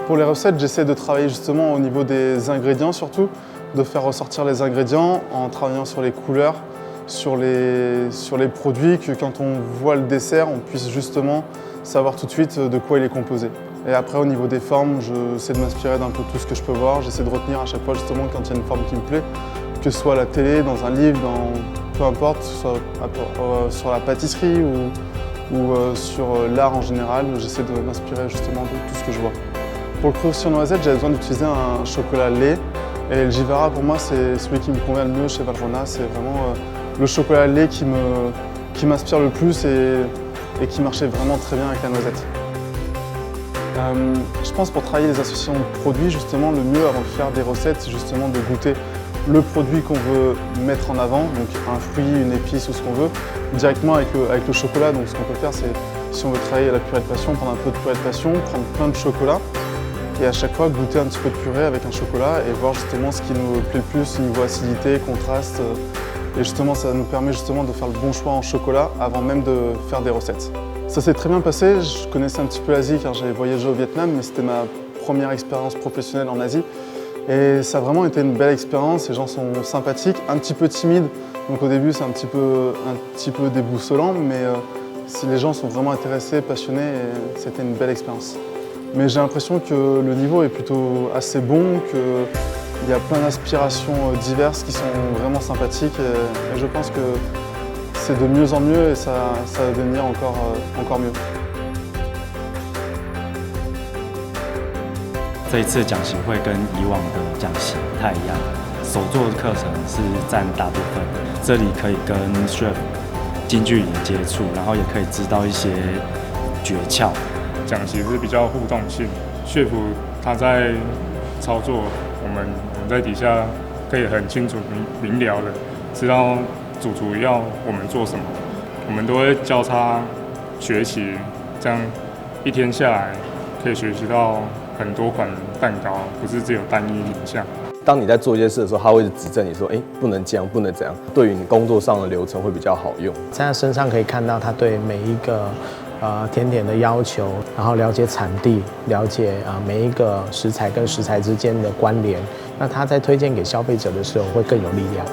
Pour les recettes, j'essaie de travailler justement au niveau des ingrédients surtout, de faire ressortir les ingrédients en travaillant sur les couleurs, sur les produits, que quand on voit le dessert, on puisse justement savoir tout de suite de quoi il est composé. Et après, au niveau des formes, j'essaie de m'inspirer d'un peu tout ce que je peux voir. J'essaie de retenir à chaque fois justement quand il y a une forme qui me plaît, que ce soit à la télé, dans un livre, peu importe, que ce soit sur la pâtisserie ou sur l'art en général. J'essaie de m'inspirer justement de tout ce que je vois. Pour le croustillant noisette, j'avais besoin d'utiliser un chocolat lait. Et le Jivara, pour moi, c'est celui qui me convient le mieux chez Valrhona. C'est vraiment le chocolat lait qui m'inspire le plus et qui marchait vraiment très bien avec la noisette. Je pense pour travailler les associations de produits, justement, le mieux avant de faire des recettes, c'est justement de goûter le produit qu'on veut mettre en avant, donc un fruit, une épice ou ce qu'on veut, directement avec le chocolat. Donc ce qu'on peut faire, c'est, si on veut travailler la purée de passion, prendre un peu de purée de passion, prendre plein de chocolat, et à chaque fois goûter un petit peu de purée avec un chocolat et voir justement ce qui nous plaît le plus niveau acidité, contraste. Et justement, ça nous permet justement de faire le bon choix en chocolat avant même de faire des recettes. Ça s'est très bien passé. Je connaissais un petit peu l'Asie car j'avais voyagé au Vietnam, mais c'était ma première expérience professionnelle en Asie. Et ça a vraiment été une belle expérience. Les gens sont sympathiques, un petit peu timides. Donc au début, c'est un petit peu déboussolant, mais les gens sont vraiment intéressés, passionnés et c'était une belle expérience. Mais j'ai l'impression que le niveau est plutôt assez bon, qu'il y a plein d'inspirations diverses qui sont vraiment sympathiques et je pense que c'est de mieux en mieux et ça va devenir encore mieux. 这一次讲习会跟以往的讲习不太一样，手作课程是占大部分，这里可以跟 chef 近距离接触，然后也可以知道一些诀窍。讲习是比较互动性，chef他在操作，我们在底下可以很清楚明了的知道主厨要我们做什么，我们都会交叉学习，这样一天下来可以学习到很多款蛋糕，不是只有单一品项。当你在做一件事的时候，他会指正你说：“不能这样，不能怎样。”对于你工作上的流程会比较好用。在他身上可以看到他对每一个甜点的要求，然后了解产地，了解每一个食材跟食材之间的关联。那他在推荐给消费者的时候会更有力量。